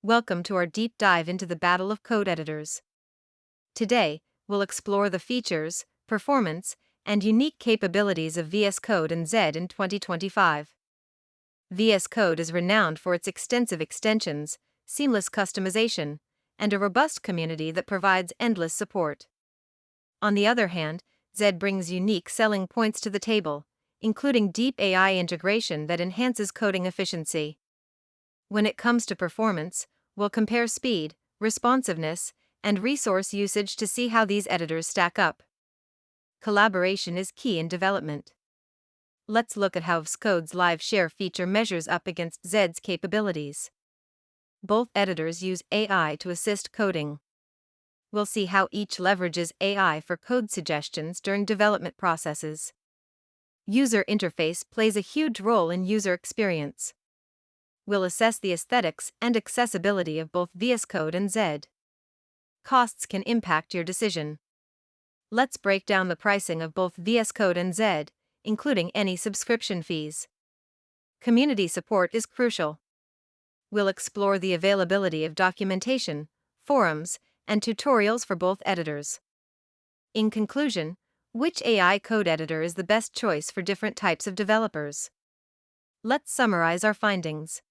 Welcome to our deep dive into the battle of code editors. Today, we'll explore the features, performance, and unique capabilities of VS Code and Zed in 2025. VS Code is renowned for its extensive extensions, seamless customization, and a robust community that provides endless support. On the other hand, Zed brings unique selling points to the table, including deep AI integration that enhances coding efficiency. When it comes to performance, we'll compare speed, responsiveness, and resource usage to see how these editors stack up. Collaboration is key in development. Let's look at how Vscode's live share feature measures up against Zed's capabilities. Both editors use AI to assist coding. We'll see how each leverages AI for code suggestions during development processes. User interface plays a huge role in user experience. We'll assess the aesthetics and accessibility of both VS Code and Zed. Costs can impact your decision. Let's break down the pricing of both VS Code and Zed, including any subscription fees. Community support is crucial. We'll explore the availability of documentation, forums, and tutorials for both editors. In conclusion, which AI code editor is the best choice for different types of developers? Let's summarize our findings.